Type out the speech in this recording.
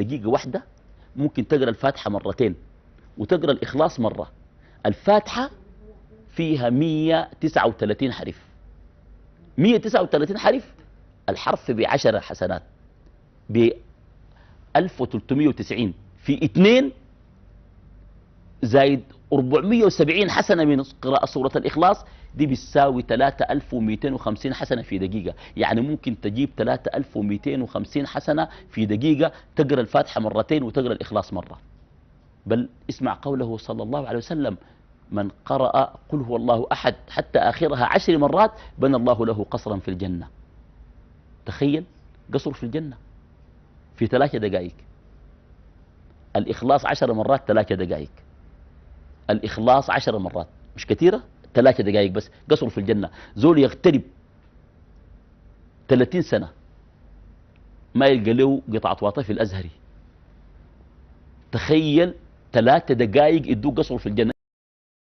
دقيقة واحدة ممكن تقرأ الفاتحة مرتين وتقرأ الإخلاص مرة. الفاتحة فيها 139 حرف، 139 حرف، الحرف ب10 حسنات، ب 1390 في 2 زايد 470 حسنة من قراءة سورة الإخلاص، دي بتساوي 3250 حسنة في دقيقة. يعني ممكن تجيب 3250 حسنة في دقيقة، تقرأ الفاتحة مرتين وتقرأ الإخلاص مرة. بل اسمع قوله صلى الله عليه وسلم: من قرأ قل هو الله أحد حتى آخرها 10 مرات بنى الله له قصرا في الجنة. تخيل قصر في الجنة في 3 دقائق. الإخلاص 10 مرات 3 دقائق، الإخلاص 10 مرات مش كثيرة، 3 دقائق بس قصر في الجنة. زول يغترب 30 سنة ما يلقى له قطعة واطة في الأزهري. تخيل 3 دقائق يدوك قصر في الجنة.